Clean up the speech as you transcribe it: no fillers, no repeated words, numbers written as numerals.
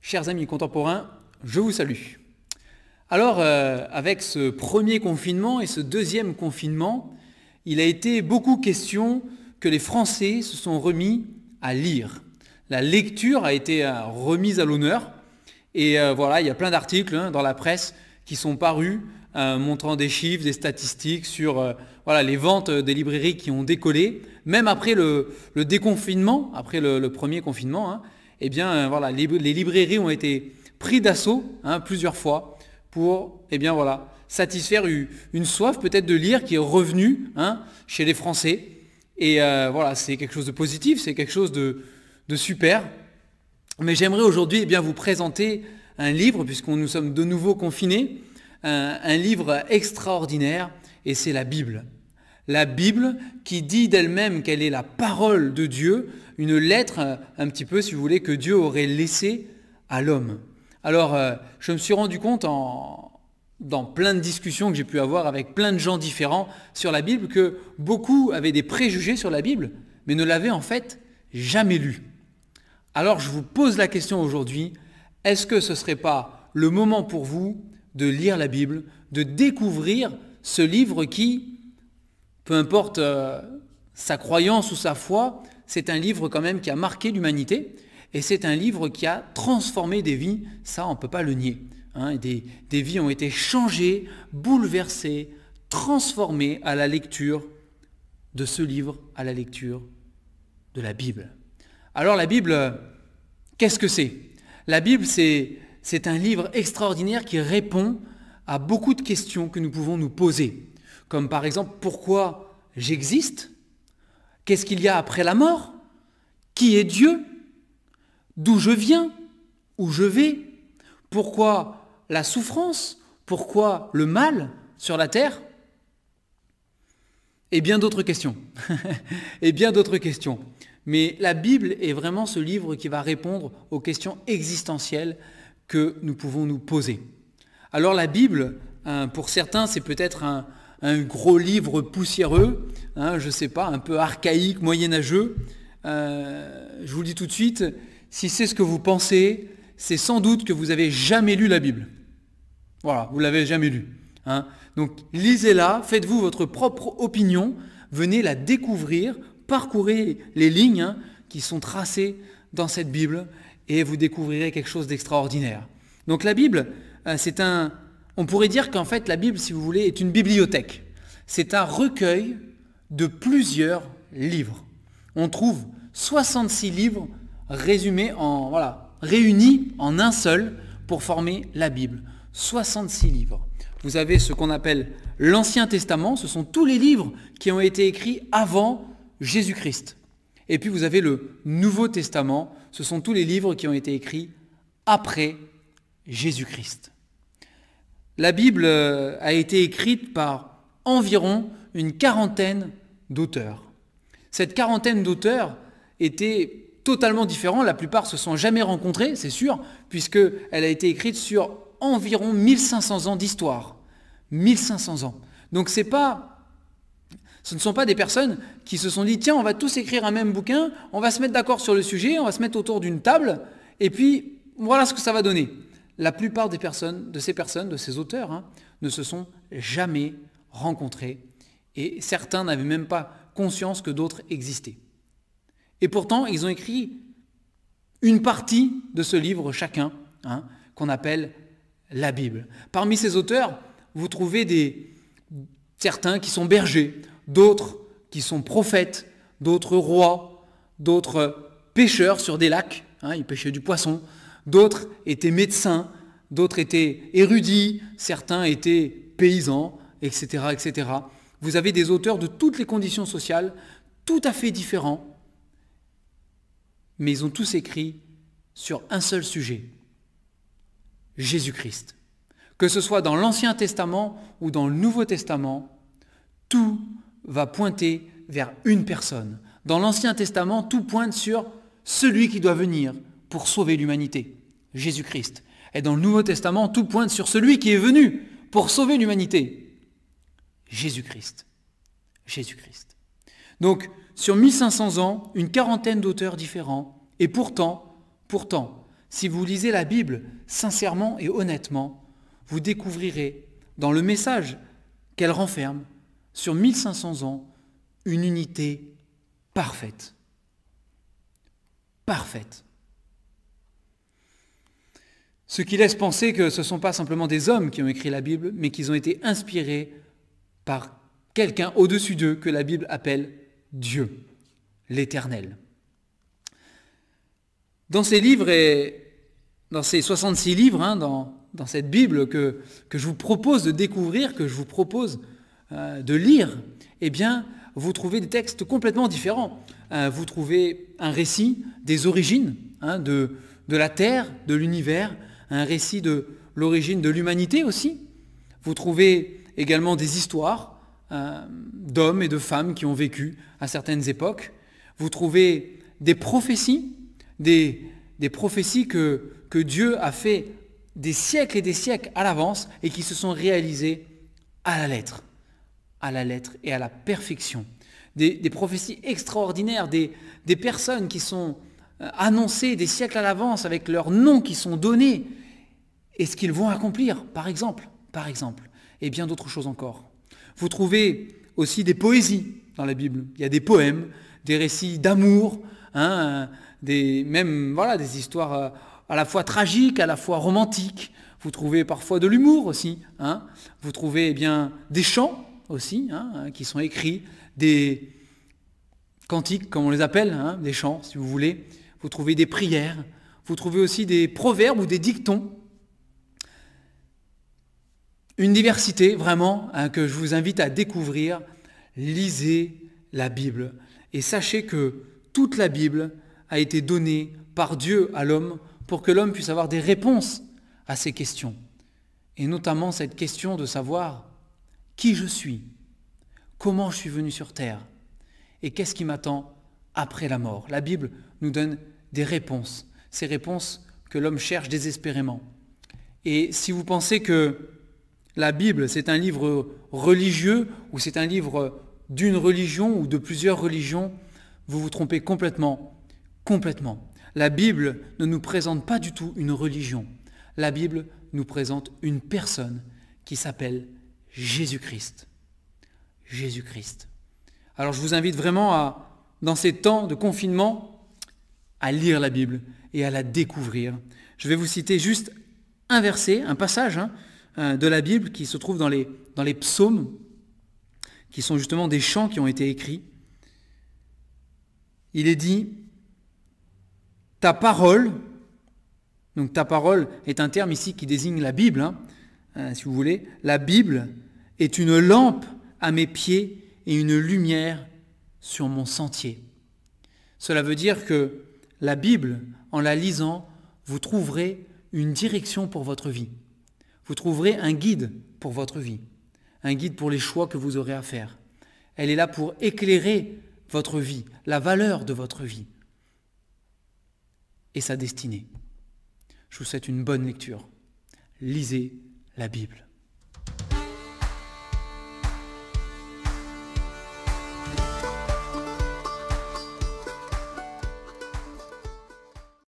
Chers amis contemporains, je vous salue. Alors, avec ce premier confinement et ce deuxième confinement, il a été beaucoup question que les Français se sont remis à lire. La lecture a été remise à l'honneur et voilà, il y a plein d'articles dans la presse qui sont parus montrant des chiffres, des statistiques sur les ventes des librairies qui ont décollé. Même après le déconfinement, après le premier confinement, les librairies ont été pris d'assaut plusieurs fois pour satisfaire une soif peut-être de lire qui est revenue chez les Français. Et c'est quelque chose de positif, c'est quelque chose de super. Mais j'aimerais aujourd'hui vous présenter un livre, puisqu'nous sommes de nouveau confinés, un livre extraordinaire, et c'est la Bible. La Bible qui dit d'elle-même qu'elle est la parole de Dieu, une lettre un petit peu, si vous voulez, que Dieu aurait laissée à l'homme. Alors, je me suis rendu compte dans plein de discussions que j'ai pu avoir avec plein de gens différents sur la Bible, que beaucoup avaient des préjugés sur la Bible, mais ne l'avaient en fait jamais lue. Alors, je vous pose la question aujourd'hui, est-ce que ce ne serait pas le moment pour vous de lire la Bible, de découvrir ce livre qui, peu importe sa croyance ou sa foi, c'est un livre quand même qui a marqué l'humanité et c'est un livre qui a transformé des vies, ça on ne peut pas le nier. Des vies ont été changées, bouleversées, transformées à la lecture de ce livre, à la lecture de la Bible. Alors la Bible, qu'est-ce que c'est ? La Bible, c'est un livre extraordinaire qui répond à beaucoup de questions que nous pouvons nous poser. Comme par exemple, pourquoi j'existe ? Qu'est-ce qu'il y a après la mort ? Qui est Dieu ? D'où je viens ? Où je vais ? Pourquoi la souffrance ? Pourquoi le mal sur la terre ? Et bien d'autres questions. Et bien d'autres questions. Mais la Bible est vraiment ce livre qui va répondre aux questions existentielles que nous pouvons nous poser. Alors la Bible, pour certains, c'est peut-être un gros livre poussiéreux, je ne sais pas, un peu archaïque, moyenâgeux. Je vous le dis tout de suite, si c'est ce que vous pensez, c'est sans doute que vous n'avez jamais lu la Bible. Voilà, vous ne l'avez jamais lu. Donc lisez-la, faites-vous votre propre opinion, venez la découvrir, parcourez les lignes qui sont tracées dans cette Bible et vous découvrirez quelque chose d'extraordinaire. Donc la Bible, on pourrait dire qu'en fait la Bible, si vous voulez, est une bibliothèque. C'est un recueil de plusieurs livres. On trouve 66 livres réunis en un seul pour former la Bible. 66 livres. Vous avez ce qu'on appelle l'Ancien Testament, ce sont tous les livres qui ont été écrits avant Jésus-Christ. Et puis vous avez le Nouveau Testament, ce sont tous les livres qui ont été écrits après Jésus-Christ. La Bible a été écrite par environ une quarantaine d'auteurs. Cette quarantaine d'auteurs était totalement différente, la plupart ne se sont jamais rencontrés, c'est sûr, puisqu'elle a été écrite sur environ 1500 ans d'histoire. 1500 ans. Donc ce ne sont pas des personnes qui se sont dit « Tiens, on va tous écrire un même bouquin, on va se mettre d'accord sur le sujet, on va se mettre autour d'une table, et puis voilà ce que ça va donner. » La plupart de ces auteurs, ne se sont jamais rencontrés, et certains n'avaient même pas conscience que d'autres existaient. Et pourtant, ils ont écrit une partie de ce livre chacun, qu'on appelle la Bible. Parmi ces auteurs, vous trouvez certains qui sont bergers, d'autres qui sont prophètes, d'autres rois, d'autres pêcheurs sur des lacs, ils pêchaient du poisson, d'autres étaient médecins, d'autres étaient érudits, certains étaient paysans, etc., etc. Vous avez des auteurs de toutes les conditions sociales, tout à fait différents, mais ils ont tous écrit sur un seul sujet, Jésus-Christ. Que ce soit dans l'Ancien Testament ou dans le Nouveau Testament, tout va pointer vers une personne. Dans l'Ancien Testament, tout pointe sur celui qui doit venir pour sauver l'humanité, Jésus-Christ. Et dans le Nouveau Testament, tout pointe sur celui qui est venu pour sauver l'humanité, Jésus-Christ. Jésus-Christ. Donc, sur 1500 ans, une quarantaine d'auteurs différents, et pourtant, si vous lisez la Bible sincèrement et honnêtement, vous découvrirez dans le message qu'elle renferme sur 1500 ans une unité parfaite. Parfaite. Ce qui laisse penser que ce ne sont pas simplement des hommes qui ont écrit la Bible, mais qu'ils ont été inspirés par quelqu'un au-dessus d'eux que la Bible appelle Dieu, l'Éternel. Dans ces livres et dans ces 66 livres, dans cette Bible que je vous propose de découvrir, que je vous propose de lire, eh bien, vous trouvez des textes complètement différents. Vous trouvez un récit des origines de la terre, de l'univers, un récit de l'origine de l'humanité aussi. Vous trouvez également des histoires d'hommes et de femmes qui ont vécu à certaines époques. Vous trouvez des prophéties, des prophéties que Dieu a fait des siècles et des siècles à l'avance et qui se sont réalisées à la lettre et à la perfection. Des prophéties extraordinaires, des personnes qui sont annoncées des siècles à l'avance avec leurs noms qui sont donnés et ce qu'ils vont accomplir, par exemple, et bien d'autres choses encore. Vous trouvez aussi des poésies dans la Bible. Il y a des poèmes, des récits d'amour, des histoires à la fois tragiques, à la fois romantiques. Vous trouvez parfois de l'humour aussi. Vous trouvez des chants aussi qui sont écrits, des cantiques comme on les appelle, des chants si vous voulez. Vous trouvez des prières. Vous trouvez aussi des proverbes ou des dictons. Une diversité vraiment que je vous invite à découvrir. Lisez la Bible et sachez que toute la Bible a été donnée par Dieu à l'homme pour que l'homme puisse avoir des réponses à ces questions. Et notamment cette question de savoir qui je suis, comment je suis venu sur terre et qu'est-ce qui m'attend après la mort. La Bible nous donne des réponses, ces réponses que l'homme cherche désespérément. Et si vous pensez que la Bible, c'est un livre religieux ou c'est un livre d'une religion ou de plusieurs religions, vous vous trompez complètement. La Bible ne nous présente pas du tout une religion. La Bible nous présente une personne qui s'appelle Jésus-Christ. Jésus-Christ. Alors je vous invite vraiment dans ces temps de confinement, à lire la Bible et à la découvrir. Je vais vous citer juste un verset, un passage de la Bible qui se trouve dans les psaumes, qui sont justement des chants qui ont été écrits. Il est dit « Ta parole », donc ta parole est un terme ici qui désigne la Bible, si vous voulez. La Bible est une lampe à mes pieds et une lumière sur mon sentier. Cela veut dire que la Bible, en la lisant, vous trouverez une direction pour votre vie. Vous trouverez un guide pour votre vie, un guide pour les choix que vous aurez à faire. Elle est là pour éclairer votre vie, la valeur de votre vie et sa destinée. Je vous souhaite une bonne lecture. Lisez la Bible.